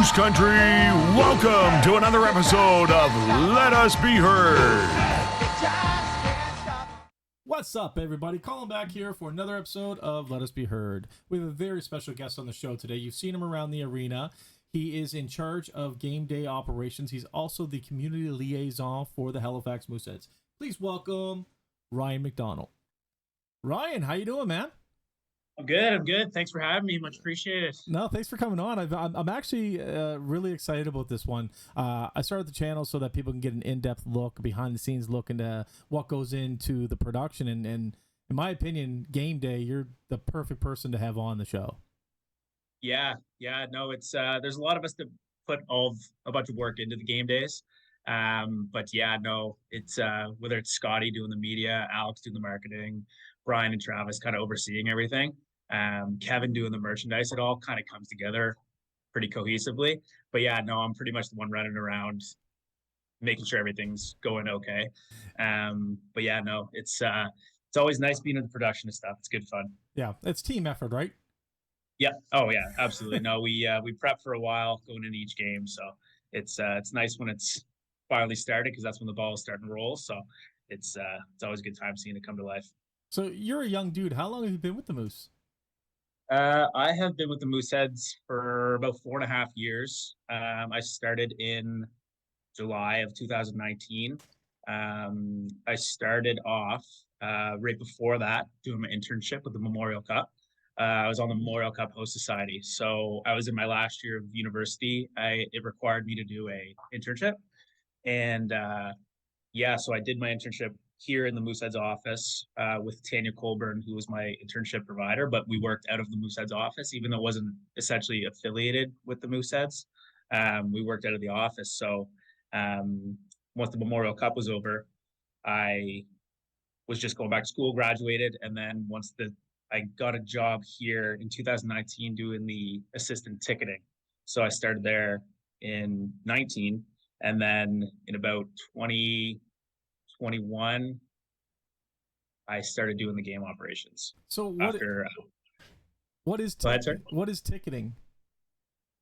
Moose Country, welcome to another episode of Let Us Be Heard. What's up, everybody? Colin back here for another episode of Let Us Be Heard. We have a very special guest on the show today. You've seen him around the arena. He is in charge of game day operations. He's also the community liaison for the Halifax Mooseheads. Please welcome Ryan Macdonald. Ryan, how you doing, man? I'm good. Thanks for having me. Much appreciated. No, thanks for coming on. I'm actually really excited about this one. I started the channel so that people can get an in-depth look, behind-the-scenes look into what goes into the production. And in my opinion, game day, you're the perfect person to have on the show. Yeah. No, it's there's a lot of us that put a bunch of work into the game days. But yeah, no, it's whether it's Scotty doing the media, Alex doing the marketing, Brian and Travis kind of overseeing everything. Kevin doing the merchandise, it all kind of comes together pretty cohesively. But yeah, no, I'm pretty much the one running around making sure everything's going okay. But yeah, no, it's always nice being in the production and stuff. It's good fun. Yeah, it's team effort, right? Yeah. Oh yeah, absolutely. No, we prep for a while going into each game, so it's nice when it's finally started because that's when the ball is starting to roll. So it's always a good time seeing it come to life. So you're a young dude. How long have you been with the Moose? I have been with the Mooseheads for about 4.5 years. I started in July of 2019. I started off right before that doing my internship with the Memorial Cup. I was on the Memorial Cup Host Society. So I was in my last year of university. It required me to do a internship. And so I did my internship here in the Mooseheads office with Tanya Colburn, who was my internship provider, but we worked out of the Mooseheads office, even though it wasn't essentially affiliated with the Mooseheads. We worked out of the office. So once the Memorial Cup was over, I was just going back to school, graduated, and then I got a job here in 2019 doing the assistant ticketing. So I started there in 19, and then in about 2021, I started doing the game operations. So what is ticketing?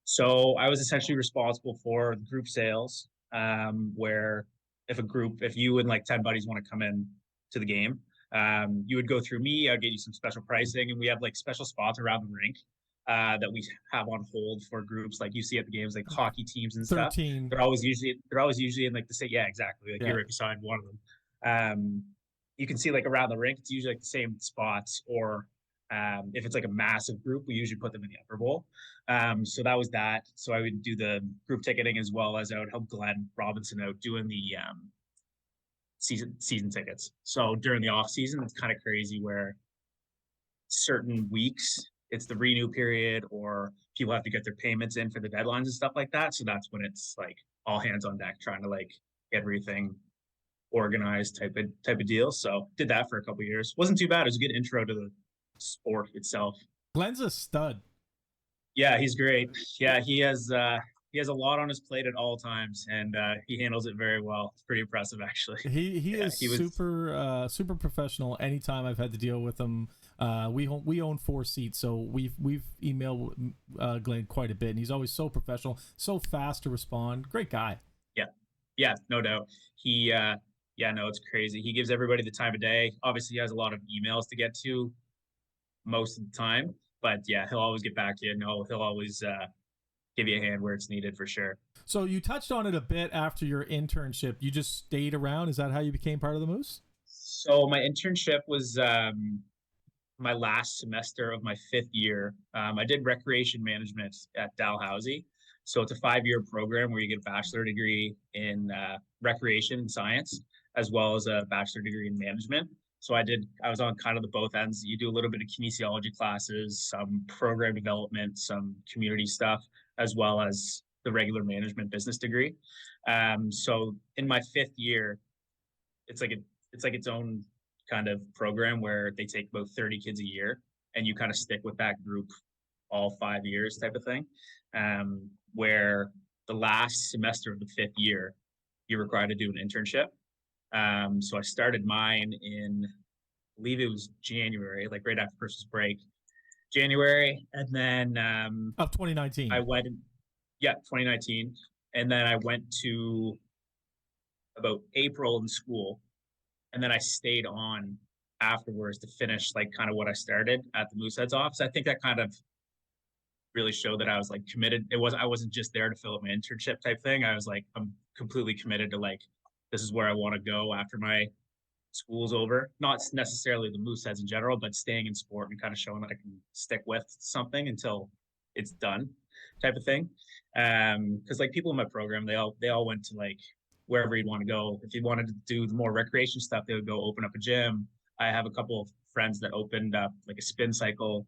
So I was essentially responsible for group sales, where if you and like 10 buddies want to come in to the game, you would go through me. I'd get you some special pricing, and we have like special spots around the rink that we have on hold for groups like you see at the games, like hockey teams and 13. stuff. They're always usually in like the same. Yeah, exactly. Like you're right beside one of them. You can see like around the rink, it's usually like the same spots, or if it's like a massive group, we usually put them in the upper bowl. So that was that. So I would do the group ticketing as well as I would help Glenn Robinson out doing the season tickets. So during the off season, it's kind of crazy where certain weeks it's the renew period, or people have to get their payments in for the deadlines and stuff like that. So that's when it's like all hands on deck trying to like get everything organized type of deal. So did that for a couple of years. Wasn't too bad. It was a good intro to the sport itself. Glenn's a stud. Yeah, he's great. Yeah, he has a lot on his plate at all times, and he handles it very well. It's pretty impressive, actually. He is super professional. Anytime I've had to deal with him, we own 4 seats, so we've emailed Glenn quite a bit, and he's always so professional, so fast to respond. Great guy. Yeah, no doubt. It's crazy. He gives everybody the time of day. Obviously, he has a lot of emails to get to most of the time, but yeah, he'll always get back to you. No, he'll always give you a hand where it's needed for sure. So you touched on it a bit after your internship. You just stayed around. Is that how you became part of the Moose? So my internship was my last semester of my 5th year. I did recreation management at Dalhousie. So it's a 5-year program where you get a bachelor degree in recreation and science, as well as a bachelor degree in management. So I was on kind of the both ends. You do a little bit of kinesiology classes, some program development, some community stuff, as well as the regular management business degree. So in my 5th year, it's like its own kind of program where they take about 30 kids a year, and you kind of stick with that group all 5 years type of thing. Where the last semester of the 5th year, you're required to do an internship. So I started mine in, I believe it was January, like right after Christmas break, January. And then of 2019. I went, Yeah, 2019. And then I went to about April in school, and then I stayed on afterwards to finish like kind of what I started at the Mooseheads office. I think that kind of really showed that I was like committed. I wasn't just there to fill up my internship type thing. I was like, I'm completely committed to like, this is where I want to go after my school's over. Not necessarily the Mooseheads in general, but staying in sport and kind of showing that I can stick with something until it's done, type of thing. Because like people in my program, they all went to like wherever you'd want to go. If you wanted to do the more recreation stuff, they would go open up a gym. I have a couple of friends that opened up like a spin cycle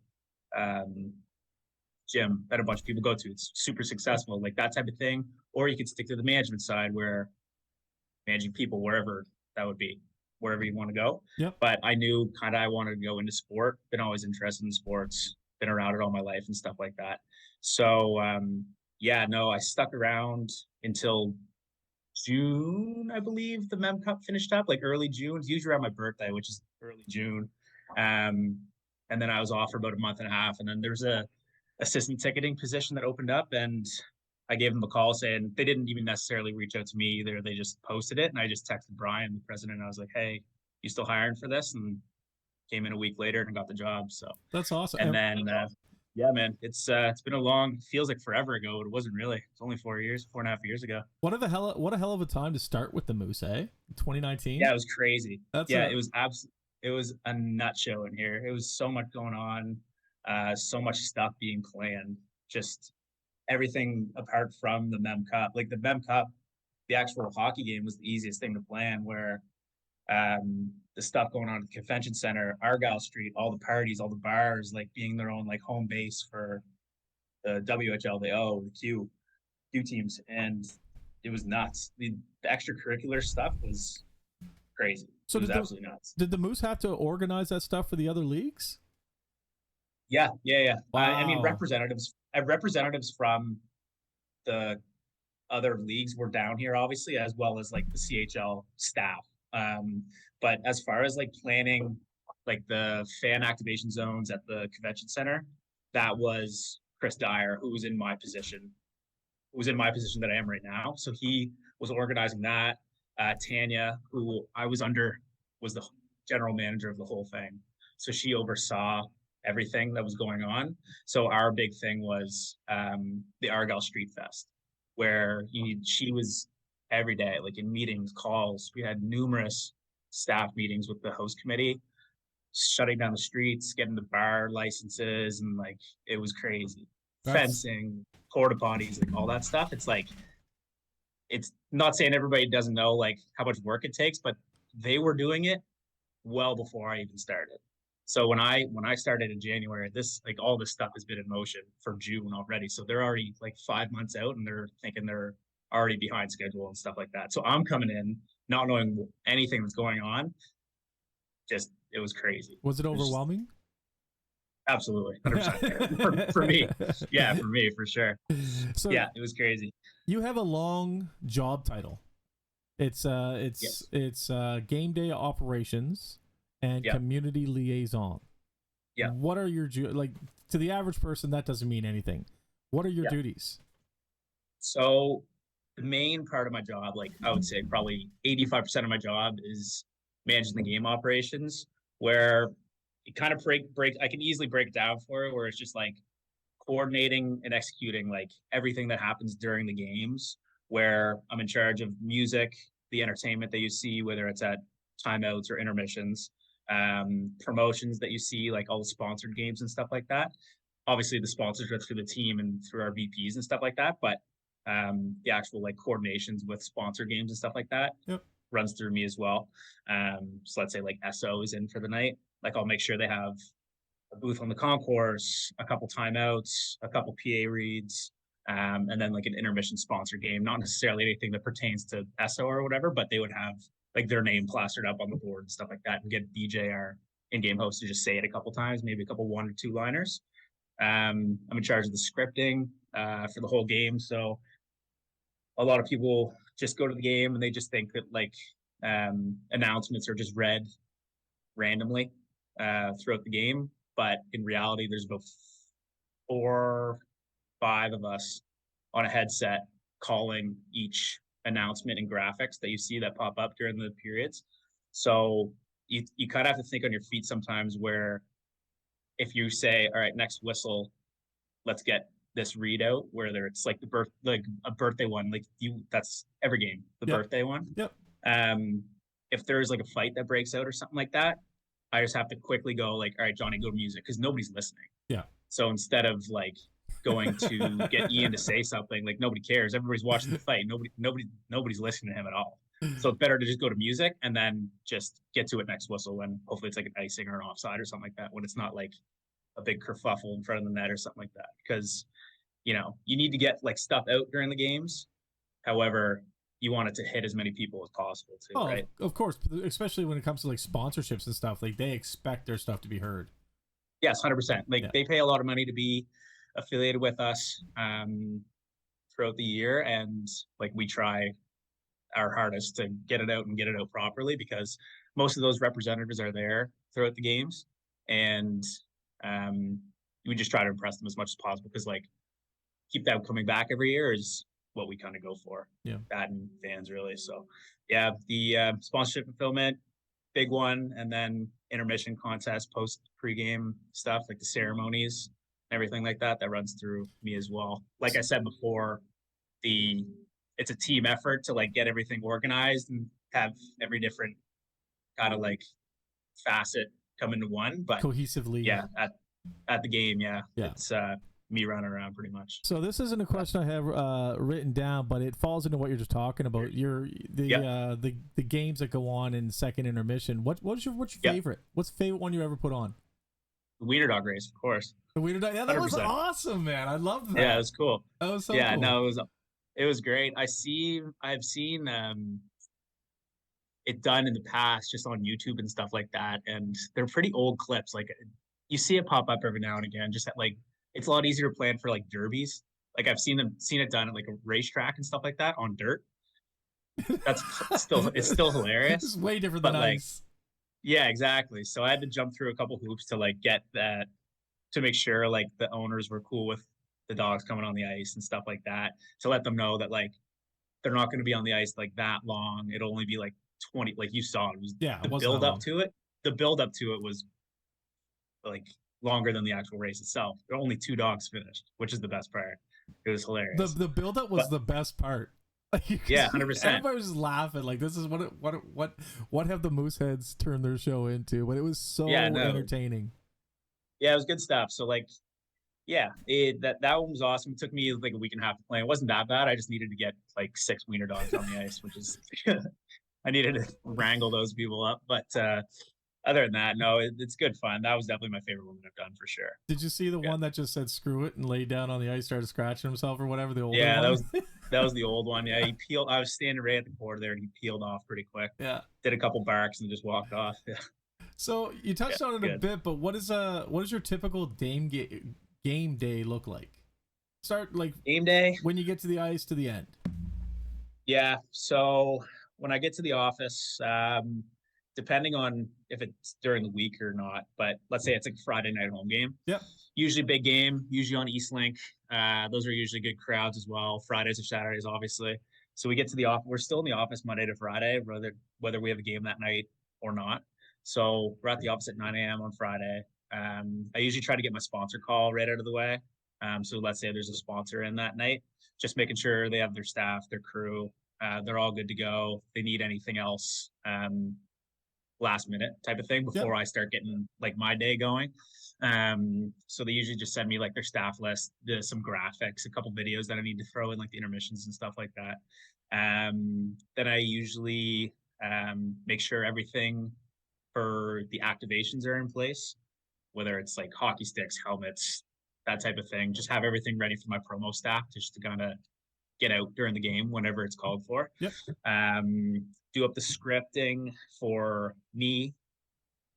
um, gym that a bunch of people go to. It's super successful, like that type of thing. Or you could stick to the management side where managing people wherever that would be, wherever you want to go. Yep. But I knew kind of I wanted to go into sport, been always interested in sports, been around it all my life and stuff like that. So yeah, no, I stuck around until June, I believe the Mem Cup finished up, like early June. It's usually around my birthday, which is early June. And then I was off for about a month and a half. And then there's a assistant ticketing position that opened up, and I gave them a call saying they didn't even necessarily reach out to me either. They just posted it, and I just texted Brian, the president, and I was like, "Hey, you still hiring for this?" And came in a week later and got the job. So That's awesome. and then yeah, man, it's been a long, feels like forever ago. It wasn't really. It's only 4.5 years ago. What a hell of a time to start with the Moose, eh? 2019. Yeah, it was crazy. It was it was a nut show in here. It was so much going on, so much stuff being planned. Just everything apart from the Mem Cup. Like the Mem Cup, the actual hockey game was the easiest thing to plan. Where the stuff going on at the convention center, Argyle Street, all the parties, all the bars, like being their own like home base for the WHL, the O, the Q teams, and it was nuts. The extracurricular stuff was crazy. So it was absolutely nuts. Did the Moose have to organize that stuff for the other leagues? Yeah. Wow. I mean, representatives from the other leagues were down here, obviously, as well as like the CHL staff. But as far as like planning, like the fan activation zones at the convention center, that was Chris Dyer, who was in my position that I am right now. So he was organizing that. Tanya, who I was under, was the general manager of the whole thing. So she oversaw everything that was going on. So our big thing was the Argyle Street Fest, where she was every day, like in meetings, calls. We had numerous staff meetings with the host committee, shutting down the streets, getting the bar licenses, and like it was crazy. Fencing, porta potties, like all that stuff. It's like, it's not saying everybody doesn't know like how much work it takes, but they were doing it well before I even started. So when I started in January, this like all this stuff has been in motion for June already. So they're already like 5 months out, and they're thinking they're already behind schedule and stuff like that. So I'm coming in not knowing anything that's going on. Just it was crazy. Was it overwhelming? Absolutely, 100% for me. Yeah, for me, for sure. So yeah, it was crazy. You have a long job title. It's game day operations and community liaison. Yeah. What are your like to the average person that doesn't mean anything? What are your duties? So the main part of my job, like I would say probably 85% of my job is managing the game operations, where it kind of I can easily break it down for it, where it's just like coordinating and executing like everything that happens during the games, where I'm in charge of music, the entertainment that you see, whether it's at timeouts or intermissions, promotions that you see, like all the sponsored games and stuff like that. Obviously the sponsors are through the team and through our VPs and stuff like that, but the actual like coordinations with sponsor games and stuff like that runs through me as well. So let's say like SO is in for the night. Like I'll make sure they have a booth on the concourse, a couple timeouts, a couple PA reads, and then like an intermission sponsor game. Not necessarily anything that pertains to SO or whatever, but they would have like their name plastered up on the board and stuff like that, and get DJ, our in-game host, to just say it a couple times, maybe a couple 1 or 2 liners. I'm in charge of the scripting for the whole game. So a lot of people just go to the game and they just think that like announcements are just read randomly throughout the game. But in reality, there's about 4 or 5 of us on a headset calling each announcement and graphics that you see that pop up during the periods. So you kind of have to think on your feet sometimes, where if you say, all right, next whistle, let's get this readout, whether it's like like a birthday one, like that's every game, the birthday one. Yep. If there's like a fight that breaks out or something like that, I just have to quickly go like, all right, Johnny, go to music, because nobody's listening. Yeah. So instead of like going to get Ian to say something, like nobody cares. Everybody's watching the fight. Nobody's listening to him at all. So it's better to just go to music and then just get to it next whistle, when hopefully it's like an icing or an offside or something like that, when it's not like a big kerfuffle in front of the net or something like that. Because, you need to get like stuff out during the games. However, you want it to hit as many people as possible too, right? Of course, especially when it comes to like sponsorships and stuff. Like they expect their stuff to be heard. Yes, 100%. Like they pay a lot of money to be affiliated with us throughout the year, and like we try our hardest to get it out and get it out properly, because most of those representatives are there throughout the games, and we just try to impress them as much as possible, because like keep them coming back every year is what we kind of go for. Yeah, that and fans really. So yeah, the sponsorship fulfillment, big one, and then intermission contest, post pregame stuff like the ceremonies, everything like that runs through me as well. Like I said before, it's a team effort to like get everything organized and have every different kind of like facet come into one, but cohesively. Yeah, at the game, it's me running around pretty much. So this isn't a question I have written down, but it falls into what you're just talking about. The games that go on in second intermission. What's your favorite? What's the favorite one you ever put on? The wiener dog race, of course. The wiener dog. Yeah, that 100%. Was awesome, man. I loved that. Yeah, it was cool. That was so cool. No, it was great. I've seen it done in the past just on YouTube and stuff like that, and they're pretty old clips. Like you see it pop up every now and again. Just like it's a lot easier to plan for like derbies. Like I've seen it done at like a racetrack and stuff like that on dirt. That's still hilarious. It's way different than ice. Yeah, exactly. So I had to jump through a couple hoops to like get that, to make sure like the owners were cool with the dogs coming on the ice and stuff like that, to let them know that like they're not going to be on the ice like that long. It'll only be like 20, like you saw. It was the build up to it. The build up to it was like longer than the actual race itself. There were only 2 dogs finished, which is the best part. It was hilarious. The build up was the best part. Yeah, 100%. Everybody was just laughing like, this is what have the Mooseheads turned their show into? But it was so entertaining. Yeah, it was good stuff. So like, yeah, that one was awesome. It took me like a week and a half to play. It wasn't that bad. I just needed to get like 6 wiener dogs on the ice, which is I needed to wrangle those people up. But other than that, no, it's good fun. That was definitely my favorite one that I've done for sure. Did you see the one that just said screw it and laid down on the ice, started scratching himself or whatever? The old one? that was the old one. Yeah, he peeled. I was standing right at the border there, and he peeled off pretty quick. Yeah, did a couple barks and just walked off. Yeah. So you touched on it a bit, but what is your typical game day look like? Start like game day when you get to the ice to the end. Yeah. So when I get to the office, depending on if it's during the week or not, but let's say it's like a Friday night home game. Yep. Usually big game, usually on Eastlink. Those are usually good crowds as well. Fridays or Saturdays, obviously. So we get to the office. We're still in the office Monday to Friday, whether we have a game that night or not. So we're at the office at 9 a.m. on Friday. I usually try to get my sponsor call right out of the way. So let's say there's a sponsor in that night, just making sure they have their staff, their crew, they're all good to go. If they need anything else, last minute type of thing before I start getting like my day going. So they usually just send me like their staff list, some graphics, a couple videos that I need to throw in, like the intermissions and stuff like that. Then I usually make sure everything for the activations are in place, whether it's like hockey sticks, helmets, that type of thing. Just have everything ready for my promo staff just to kind of get out during the game whenever it's called for. Yep. Do up the scripting for me,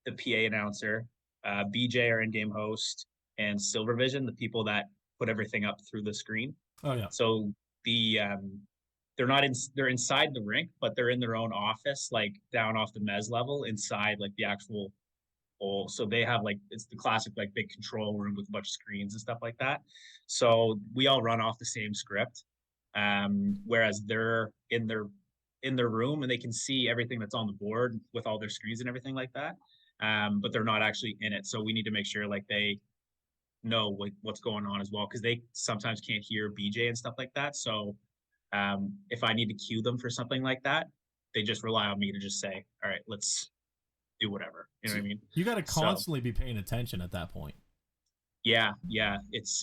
the PA announcer, BJ, our in-game host, and Silvervision, the people that put everything up through the screen. Oh yeah. So they're inside the rink, but they're in their own office, like down off the mez level, inside like the actual bowl. So they have like, it's the classic like big control room with a bunch of screens and stuff like that. So we all run off the same script. Whereas they're in their room and they can see everything that's on the board with all their screens and everything like that. But they're not actually in it. So we need to make sure like they know like what's going on as well, because they sometimes can't hear BJ and stuff like that. So if I need to cue them for something like that, they just rely on me to just say, all right, let's do whatever. You know what I mean? You got to constantly be paying attention at that point. Yeah, it's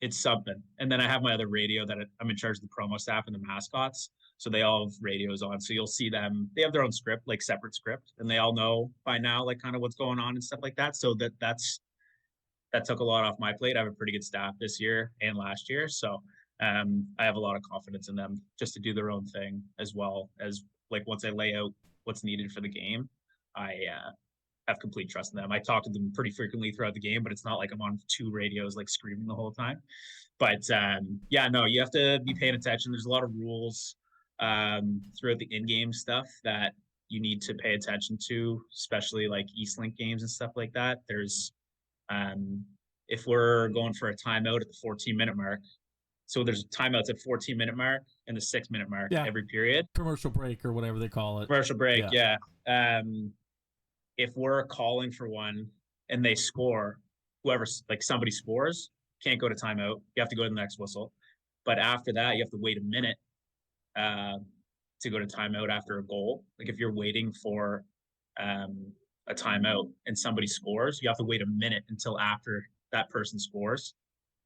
something. And then I have my other radio that I'm in charge of the promo staff and the mascots. So they all have radios on. So you'll see them. They have their own script, like separate script, and they all know by now, like kind of what's going on and stuff like that. So that took a lot off my plate. I have a pretty good staff this year and last year. So I have a lot of confidence in them just to do their own thing, as well as like once I lay out what's needed for the game, I have complete trust in them. I talk to them pretty frequently throughout the game, but it's not like I'm on 2 radios like screaming the whole time. But yeah, no, you have to be paying attention. There's a lot of rules throughout the in-game stuff that you need to pay attention to, especially like Eastlink games and stuff like that. There's if we're going for a timeout at the 14-minute mark, so there's timeouts at 14-minute mark and the 6-minute mark every period. Commercial break or whatever they call it. Commercial break, yeah. If we're calling for one and they score, whoever, like somebody scores, can't go to timeout. You have to go to the next whistle. But after that, you have to wait a minute to go to timeout after a goal. Like if you're waiting for a timeout and somebody scores, you have to wait a minute until after that person scores,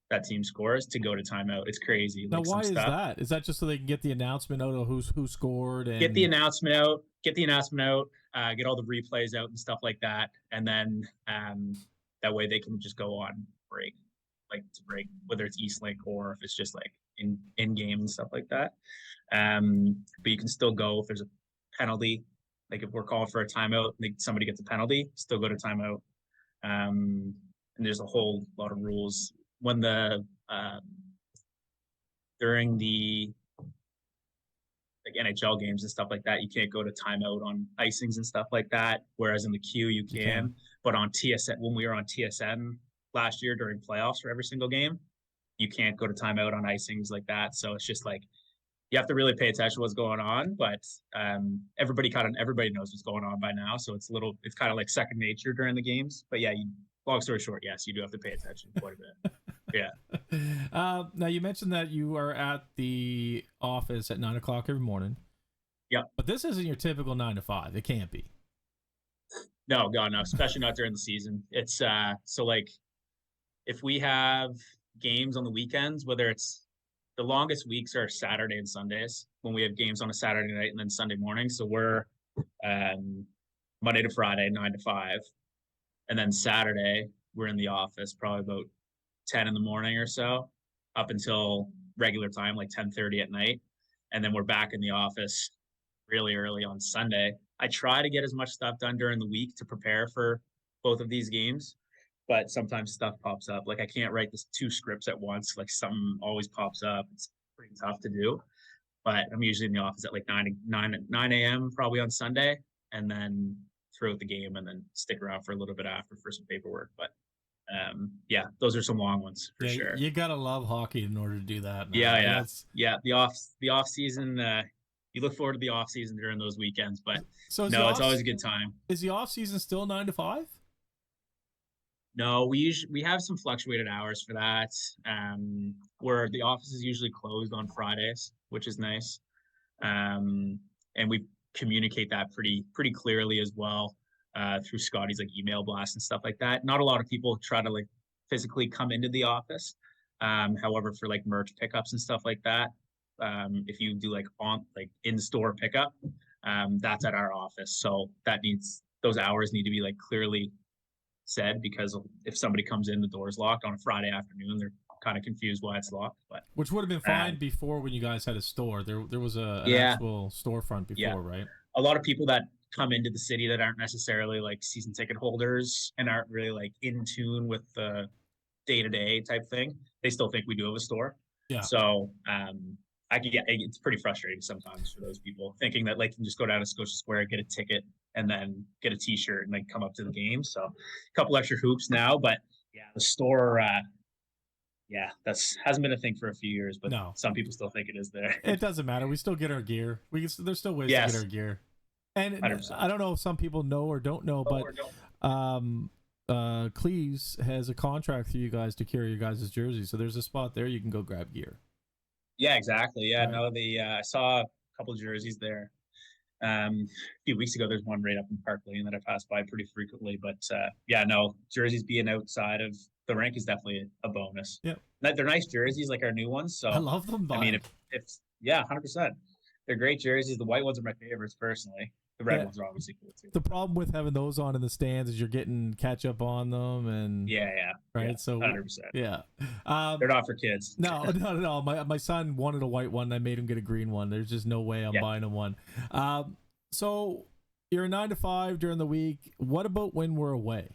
that team scores, to go to timeout. It's crazy. Now, why is that? Is that just so they can get the announcement out of who scored? And... Get the announcement out, get all the replays out and stuff like that. And then that way they can just go on break, whether it's Eastlink or if it's just like in game and stuff like that. But you can still go if there's a penalty. Like if we're calling for a timeout, somebody gets a penalty, still go to timeout. And there's a whole lot of rules. When during the like NHL games and stuff like that, you can't go to timeout on icings and stuff like that. Whereas in the queue you can. But on TSN, when we were on TSN last year during playoffs for every single game, you can't go to timeout on icings like that. So it's just like you have to really pay attention to what's going on. But everybody knows what's going on by now. So it's kind of like second nature during the games. But yeah, long story short, yes, you do have to pay attention quite a bit. Yeah. Now you mentioned that you are at the office at 9:00 every morning. Yeah. But this isn't your typical 9 to 5. It can't be. No, God, no. Especially not during the season. It's so like if we have games on the weekends, whether it's the longest weeks are Saturday and Sundays when we have games on a Saturday night and then Sunday morning. So we're Monday to Friday, 9 to 5. And then Saturday, we're in the office probably about 10 in the morning or so, up until regular time, like 10:30 at night. And then we're back in the office really early on Sunday. I try to get as much stuff done during the week to prepare for both of these games, but sometimes stuff pops up. Like I can't write this 2 scripts at once. Like something always pops up. It's pretty tough to do, but I'm usually in the office at like 9 a.m. probably on Sunday, and then throughout the game, and then stick around for a little bit after for some paperwork. But yeah, those are some long ones for sure. You gotta love hockey in order to do that, man. Yeah. The off season, you look forward to the off season during those weekends, but it's always a good time. Is the off season still 9 to 5? No, we have some fluctuated hours for that. Where the office is usually closed on Fridays, which is nice. And we communicate that pretty clearly as well. Through Scotty's like email blast and stuff like that. Not a lot of people try to like physically come into the office. However, for like merch pickups and stuff like that, if you do like in-store pickup, that's at our office. So those hours need to be like clearly said, because if somebody comes in, the door's locked on a Friday afternoon, they're kind of confused why it's locked. But which would have been fine before when you guys had a store. There was an actual storefront before, right? A lot of people that come into the city that aren't necessarily like season ticket holders and aren't really like in tune with the day-to-day type thing, they still think we do have a store. Yeah. So it's pretty frustrating sometimes for those people thinking that like you can just go down to Scotia Square, get a ticket, and then get a t-shirt and then come up to the game. So a couple extra hoops now, but yeah, the store Yeah, that's hasn't been a thing for a few years, but No, some people still think it is there. it doesn't matter. We still get our gear. There's still ways to get our Yes, gear. And 100%. I don't know if some people know or don't know, but Cleves has a contract for you guys to carry your guys' jerseys. So there's a spot there you can go grab gear. Yeah, exactly. Yeah, Right. no, I saw a couple of jerseys there. A few weeks ago, there's one right up in Park Lane that I pass by pretty frequently. But yeah, no, jerseys being outside of the rink is definitely a bonus. Yeah, They're nice jerseys, like our new ones. I So love them. I mean, if yeah, 100%, they're great jerseys. The white ones are my favorites personally. The red ones are obviously cool too. The problem with having those on in the stands is you're getting catch up on them, and Yeah, right. yeah, So 100%. yeah, They're not for kids. no, not at all. My son wanted a white one. I made him get a green one. There's just no way I'm buying him one. So you're a 9 to 5 during the week. What about when we're away?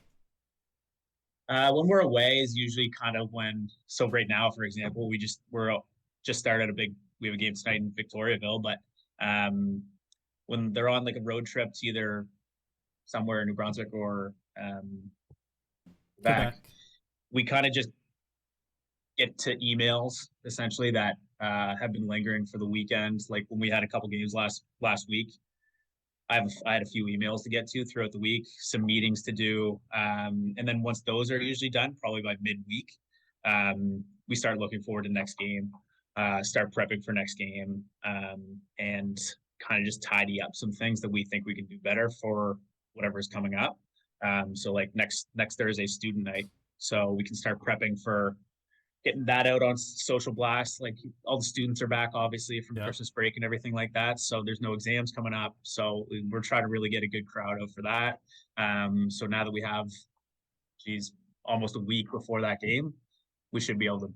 When we're away is usually kind of when. So right now, for example, we're just started we have a game tonight in Victoriaville, but when they're on like a road trip to either somewhere in New Brunswick or Quebec, we kind of just get to emails essentially that have been lingering for the weekend. Like when we had a couple games last week, I had a few emails to get to throughout the week, some meetings to do, and then once those are usually done, probably by midweek, we start looking forward to next game, start prepping for next game, and kind of just tidy up some things that we think we can do better for whatever's coming up. So like next Thursday, student night, so we can start prepping for getting that out on social blast. Like all the students are back, obviously, from Christmas break and everything like that. So there's no exams coming up. So we're trying to really get a good crowd out for that. So now that we have, almost a week before that game, we should be able to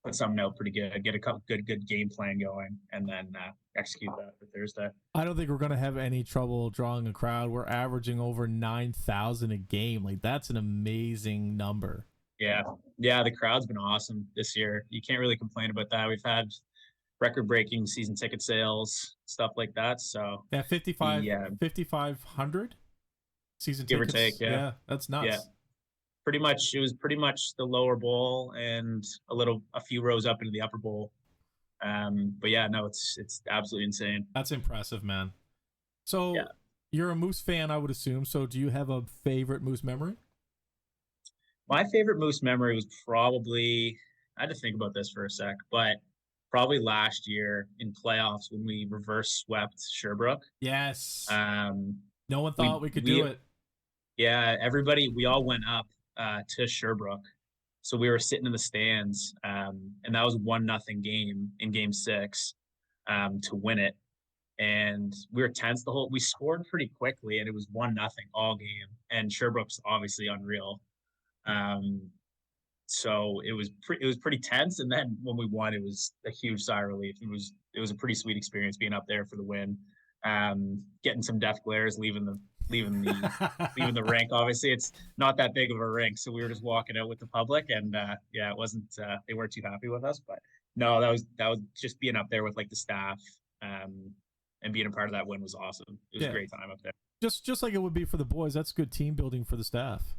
put something out pretty good, get a couple good game plan going, and then execute that for Thursday. I don't think we're going to have any trouble drawing a crowd. We're averaging over 9,000 a game. Like that's an amazing number. Yeah, the crowd's been awesome this year. You can't really complain about that. We've had record-breaking season ticket sales, stuff like that. So yeah, 5,500 season give tickets. Or take. Yeah, that's nuts. Yeah, it was pretty much the lower bowl and a few rows up into the upper bowl. But yeah, no, it's absolutely insane. That's impressive, man. So you're a Moose fan, I would assume. So do you have a favorite Moose memory? My favorite Moose memory was probably, I had to think about this for a sec, but probably last year in playoffs when we reverse swept Sherbrooke. Yes. No one thought we could do it. Yeah, we all went up to Sherbrooke. So we were sitting in the stands, and that was 1-0 game in game 6 to win it. And we were tense we scored pretty quickly, and it was 1-0 all game. And Sherbrooke's obviously unreal. So it was pretty tense, and then when we won, it was a huge sigh of relief. It was a pretty sweet experience being up there for the win. Getting some death glares, leaving the rink. Obviously, it's not that big of a rink, so we were just walking out with the public, and it wasn't. They weren't too happy with us, but no, that was just being up there with like the staff, and being a part of that win was awesome. It was a great time up there. Just like it would be for the boys. That's good team building for the staff.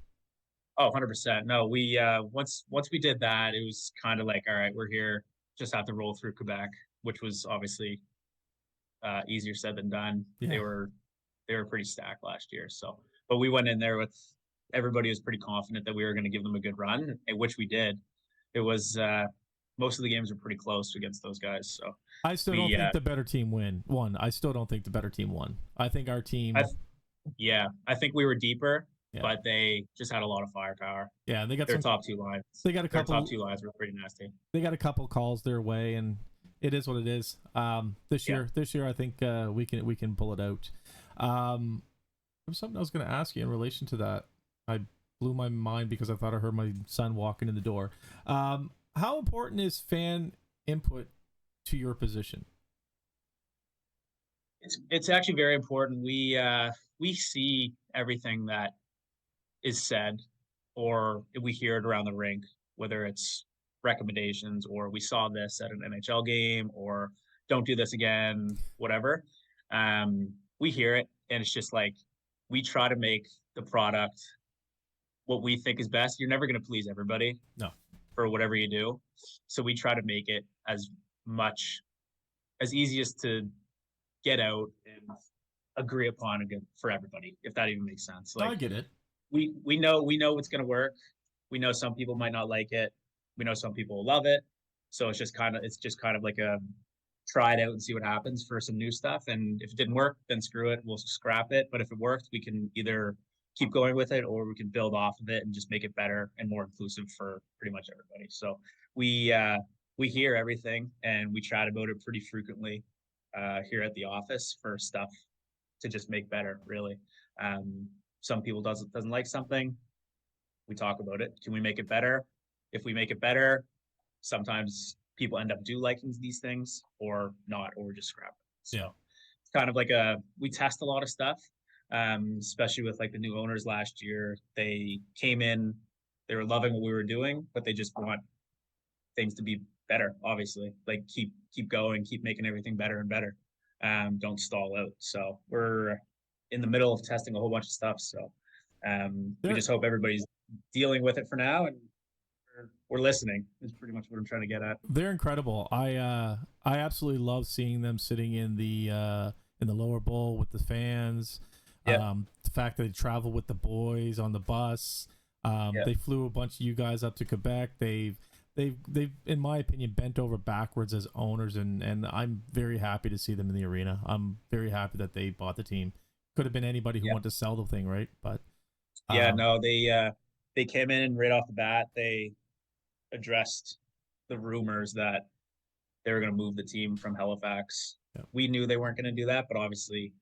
Oh, 100%. No, we once we did that, it was kind of like, all right, we're here. Just have to roll through Quebec, which was obviously easier said than done. Yeah. They were pretty stacked last year. So, but we went in there with everybody was pretty confident that we were going to give them a good run, which we did. It was most of the games were pretty close against those guys. So I still don't think the better team won. I still don't think the better team won. I think our team. I think we were deeper. Yeah. But they just had a lot of firepower. Yeah, they got their top 2 lines. They got their top 2 lines were pretty nasty. They got a couple calls their way, and it is what it is. This year, I think we can pull it out. There's something I was going to ask you in relation to that. I blew my mind because I thought I heard my son walking in the door. How important is fan input to your position? It's actually very important. We see everything that is said, or we hear it around the rink, whether it's recommendations or we saw this at an NHL game or don't do this again, whatever. We hear it, and it's just like we try to make the product what we think is best. You're never going to please everybody. No. for whatever you do. So we try to make it as easy as to get out and agree upon for everybody, if that even makes sense. I get it. We know what's going to work. We know some people might not like it. We know some people will love it. So it's just kind of like a try it out and see what happens for some new stuff. And if it didn't work, then screw it. We'll scrap it. But if it worked, we can either keep going with it or we can build off of it and just make it better and more inclusive for pretty much everybody. So we hear everything and we chat about it pretty frequently here at the office for stuff to just make better, really. Some people doesn't like something. We talk about it. Can we make it better? If we make it better, sometimes people end up liking these things or not, or just scrap it. So it's kind of like we test a lot of stuff, especially with like the new owners last year. They came in, they were loving what we were doing, but they just want things to be better, obviously. Like keep going, keep making everything better and better. Don't stall out. So we're in the middle of testing a whole bunch of stuff. So we just hope everybody's dealing with it for now, and we're listening is pretty much what I'm trying to get at. They're incredible. I absolutely love seeing them sitting in the lower bowl with the fans. The fact that they travel with the boys on the bus. They flew a bunch of you guys up to Quebec. They've in my opinion bent over backwards as owners, and I'm very happy to see them in the arena. I'm very happy that they bought the team. Could have been anybody who wanted to sell the thing, right? But they came in and right off the bat they addressed the rumors that they were going to move the team from Halifax. We knew they weren't going to do that, but obviously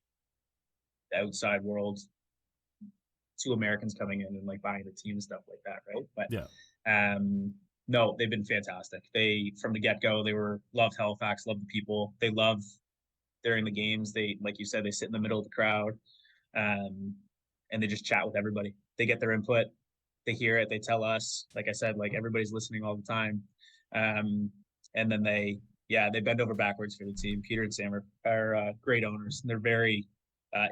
the outside world, two Americans coming in and like buying the team and stuff like that, right? But no, they've been fantastic. They from the get-go, they loved Halifax, loved the people. They love during the games. They, like you said, they sit in the middle of the crowd, and they just chat with everybody. They get their input, they hear it, they tell us. Like I said, like everybody's listening all the time, and then they bend over backwards for the team. Peter and Sam are great owners. And they're very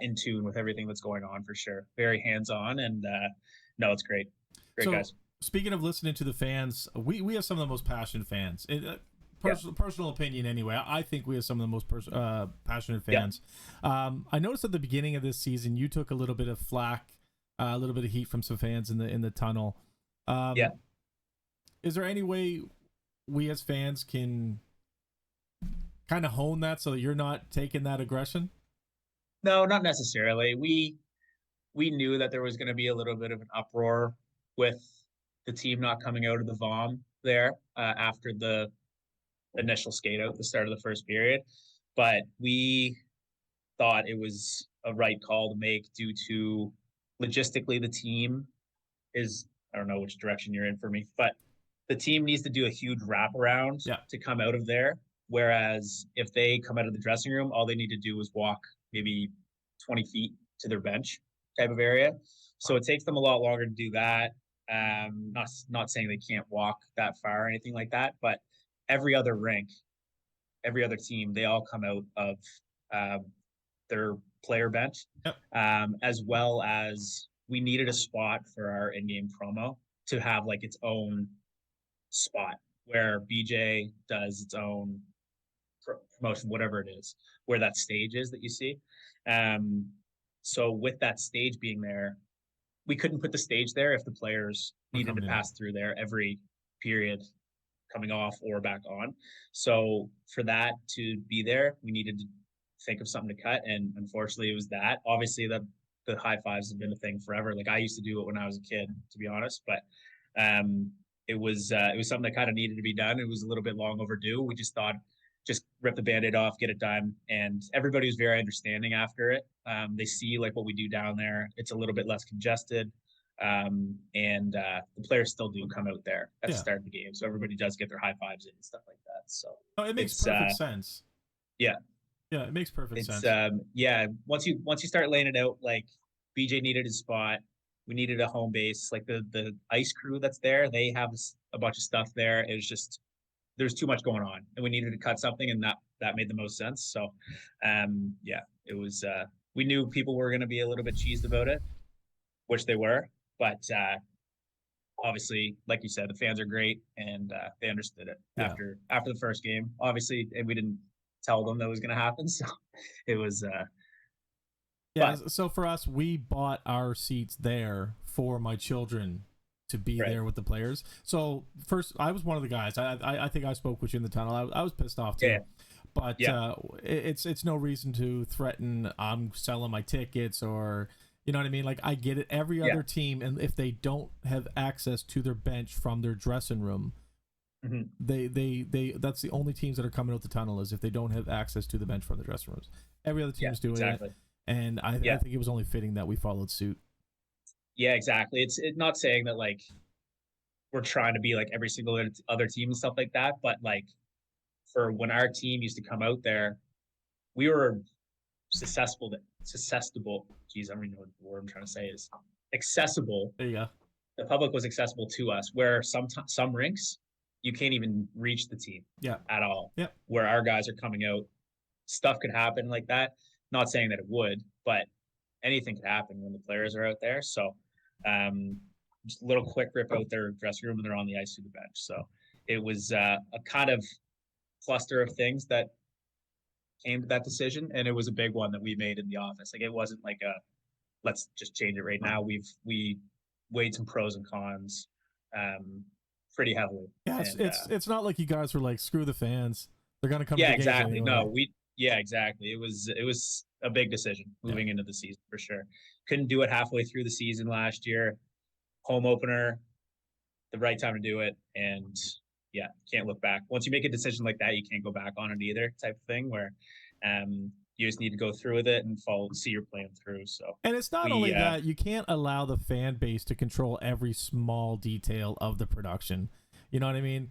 in tune with everything that's going on for sure. Very hands-on, and no, it's great. Great guys. Speaking of listening to the fans, we have some of the most passionate fans. Personal opinion anyway. I think we have some of the most passionate fans. I noticed at the beginning of this season, you took a little bit of flack, a little bit of heat from some fans in the tunnel. Is there any way we as fans can kind of hone that so that you're not taking that aggression? No, not necessarily. We knew that there was going to be a little bit of an uproar with the team not coming out of the VOM there after the initial skate out at the start of the first period. But we thought it was a right call to make due to logistically the team is, I don't know which direction you're in for me, but the team needs to do a huge wraparound to come out of there. Whereas if they come out of the dressing room, all they need to do is walk maybe 20 feet to their bench type of area. So it takes them a lot longer to do that. Not saying they can't walk that far or anything like that, but every other rink, every other team, they all come out of their player bench, as well as we needed a spot for our in-game promo to have like its own spot where BJ does its own promotion, whatever it is, where that stage is that you see. So with that stage being there, we couldn't put the stage there if the players needed to pass through there every period coming off or back on. So for that to be there, we needed to think of something to cut. And unfortunately it was that. Obviously the high fives have been a thing forever. Like I used to do it when I was a kid, to be honest, but it was something that kind of needed to be done. It was a little bit long overdue. We just thought, just rip the Band-Aid off, get it done. And everybody was very understanding after it. They see like what we do down there. It's a little bit less congested. And the players still do come out there at the start of the game. So everybody does get their high fives in and stuff like that. So it makes perfect sense. Yeah. Yeah, it makes perfect sense. Once you start laying it out, like BJ needed his spot. We needed a home base. Like the ice crew that's there, they have a bunch of stuff there. It was just, there's too much going on and we needed to cut something, and that made the most sense. So it was we knew people were going to be a little bit cheesed about it, which they were, but obviously, like you said, the fans are great, and they understood it Yeah. after the first game. Obviously, and we didn't tell them that was going to happen, so it was. Yeah, But so for us, we bought our seats there for my children to be right, there with the players. So first, I was one of the guys. I think I spoke with you in the tunnel. I was pissed off too. yeah, But yeah, it's no reason to threaten I'm selling my tickets, or you know what I mean. Like, I get it. Every yeah, other team, and if they don't have access to their bench from their dressing room, hmm they that's the only teams that are coming out the tunnel, is if they don't have access to the bench from the dressing rooms. Every other yeah, team's doing it, exactly. and I Yeah, think it was only fitting that we followed suit. yeah, exactly. It's not saying that like we're trying to be like every single other team and stuff like that, but like for when our team used to come out there, we were susceptible. Geez, I don't even know what the word I'm trying to say is. Accessible. There you go. The public was accessible to us, where some rinks you can't even reach the team Yeah. at all. Yep. Where our guys are coming out, stuff could happen like that. Not saying that it would, but anything could happen when the players are out there. So, just a little quick rip out their dressing room and they're on the ice to the bench. So it was a kind of cluster of things that came to that decision, and it was a big one that we made in the office. Like, it wasn't like a let's just change it right now. We weighed some pros and cons pretty heavily. Yeah, And it's not like you guys were like, screw the fans. They're gonna come to yeah, the games exactly. anyway. No, exactly. It was a big decision moving into the season for sure. Couldn't do it halfway through the season last year. Home opener, the right time to do it, and yeah, can't look back. Once you make a decision like that, you can't go back on it either. Type of thing where you just need to go through with it and see your plan through. So And it's not we only that, you can't allow the fan base to control every small detail of the production. You know what I mean?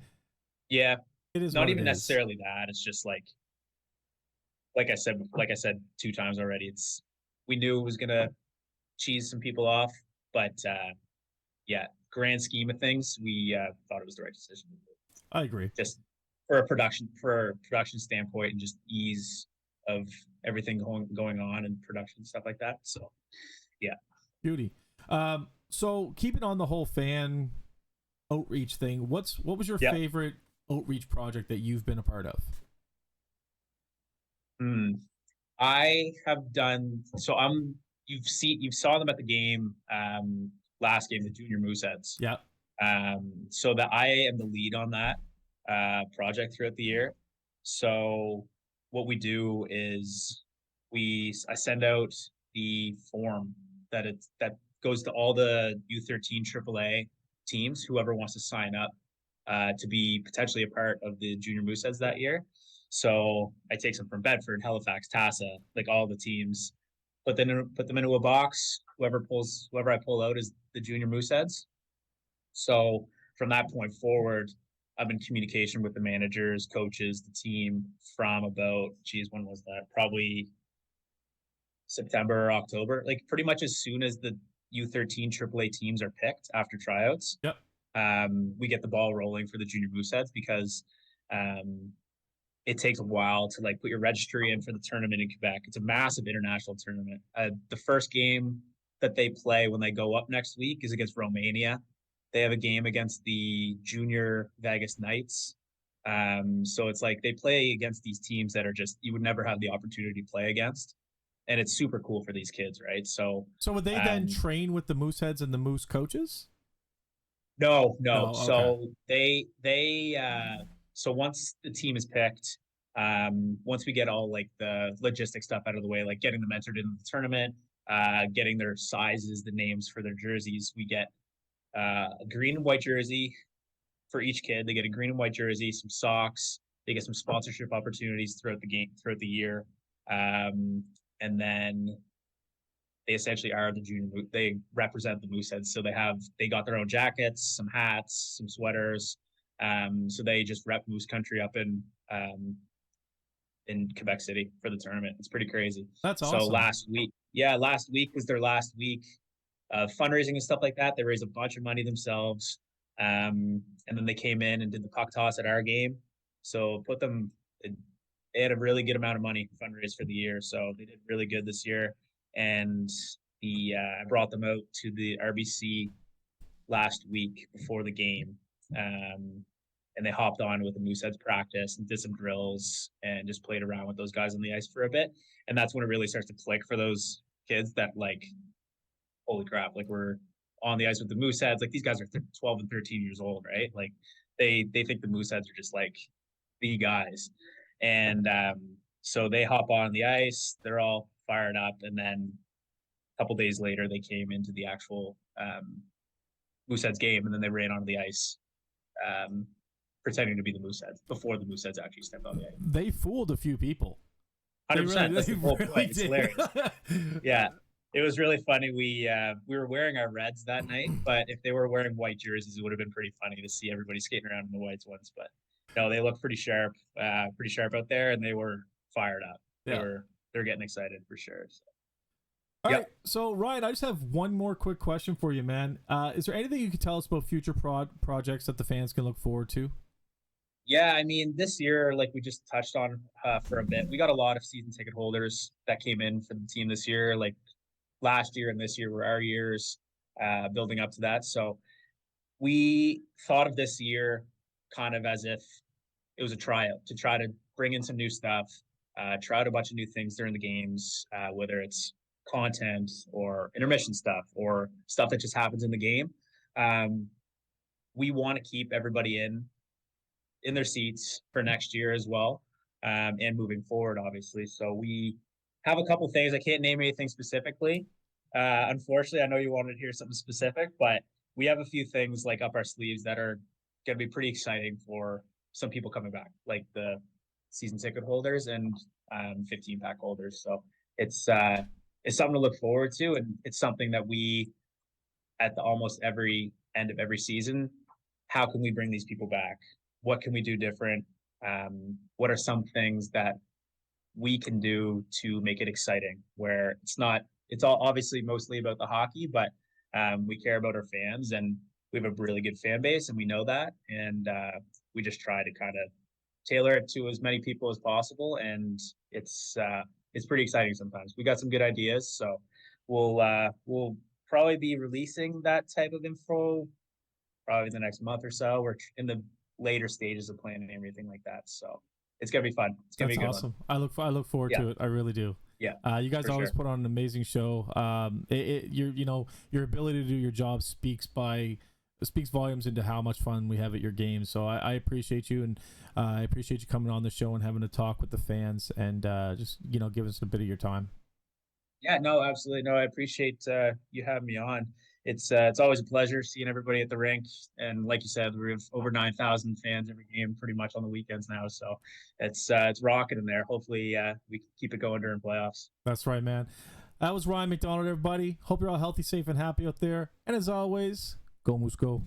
yeah, It is not what it even is. necessarily that. It's just like I said 2 times already. It's we knew it was gonna cheese some people off, but yeah, grand scheme of things, we thought it was the right decision. I agree. Just for a production standpoint, and just ease of everything going on and production stuff like that. So yeah, Beauty. So keeping on the whole fan outreach thing, what was your yeah. favorite outreach project that you've been a part of? Hmm. I have done so. You saw them at the game last game, the Junior Mooseheads. Yeah. So that I am the lead on that project throughout the year. So what we do is I send out the form that goes to all the U13 AAA teams, whoever wants to sign up to be potentially a part of the Junior Mooseheads that year. So I take some from Bedford, Halifax, Tassa, like all the teams, put them into a box. Whoever I pull out is the Junior Mooseheads. So from that point forward, I've been in communication with the managers, coaches, the team from about, when was that? Probably September or October. Like, pretty much as soon as the U13 AAA teams are picked after tryouts, Yep. we get the ball rolling for the Junior Mooseheads, because it takes a while to like put your registry in for the tournament in Quebec. It's a massive international tournament. The first game that they play when they go up next week is against Romania. They have a game against the Junior Vegas Knights. So it's like they play against these teams that are just you would never have the opportunity to play against, and it's super cool for these kids, right? So would they then train with the Mooseheads and the Moose coaches? No. Okay. So so once the team is picked, once we get all like the logistic stuff out of the way, like getting them entered into the tournament, getting their sizes, the names for their jerseys, we get a green and white jersey for each kid. They get a green and white jersey, some socks. They get some sponsorship opportunities throughout the year, and then they essentially are the junior. They represent the Mooseheads, so they got their own jackets, some hats, some sweaters. So they just rep Moose Country up in Quebec City for the tournament. It's pretty crazy. That's So awesome. last week was their last week of fundraising and stuff like that. They raised a bunch of money themselves, and then they came in and did the puck toss at our game. So they had a really good amount of money fundraised for the year. So they did really good this year. And I brought them out to the RBC last week before the game. And they hopped on with the Mooseheads practice and did some drills and just played around with those guys on the ice for a bit. And that's when it really starts to click for those kids that like, holy crap, like we're on the ice with the Mooseheads. Like these guys are 12 and 13 years old, right? Like they think the Mooseheads are just like the guys. And so they hop on the ice, they're all fired up. And then a couple days later, they came into the actual Mooseheads game, and then they ran onto the ice pretending to be the Mooseheads before the Mooseheads actually stepped on the ice. They fooled a few people. 100%. That's the whole point. It's did. hilarious. Yeah. It was really funny. We were wearing our reds that night, but if they were wearing white jerseys, it would have been pretty funny to see everybody skating around in the whites ones. But no, they look pretty sharp out there, and they were fired up. Yeah. They're getting excited for sure. So. All right, so Ryan, I just have one more quick question for you, man. Is there anything you could tell us about future projects that the fans can look forward to? Yeah, I mean, this year, like we just touched on for a bit, we got a lot of season ticket holders that came in for the team this year. Like last year and this year were our years building up to that. So we thought of this year kind of as if it was a tryout to try to bring in some new stuff, try out a bunch of new things during the games, whether it's content or intermission stuff or stuff that just happens in the game. We want to keep everybody in their seats for next year as well, and moving forward, obviously. So we have a couple things. I can't name anything specifically. Unfortunately, I know you wanted to hear something specific, but we have a few things like up our sleeves that are going to be pretty exciting for some people coming back, like the season ticket holders and 15-pack holders. So it's something to look forward to, and it's something that we, at the almost every end of every season, how can we bring these people back? What can we do different? What are some things that we can do to make it exciting, where it's all obviously mostly about the hockey, but we care about our fans, and we have a really good fan base, and we know that. And we just try to kind of tailor it to as many people as possible. And it's pretty exciting sometimes. We got some good ideas, so we'll probably be releasing that type of info probably the next month or so. We're in the later stages of planning and everything like that, so it's gonna be fun. It's gonna be a good awesome one. I look forward to it. I really do. You guys always put on an amazing show. Your ability to do your job speaks volumes into how much fun we have at your games. So I appreciate you, and I appreciate you coming on the show and having a talk with the fans, and just give us a bit of your time. Yeah, no, absolutely. No, I appreciate you having me on. It's always a pleasure seeing everybody at the rink, and like you said, we have over 9,000 fans every game, pretty much on the weekends now. So it's rocking in there. Hopefully, we can keep it going during playoffs. That's right, man. That was Ryan Macdonald, everybody. Hope you're all healthy, safe, and happy out there. And as always, go Moose, go.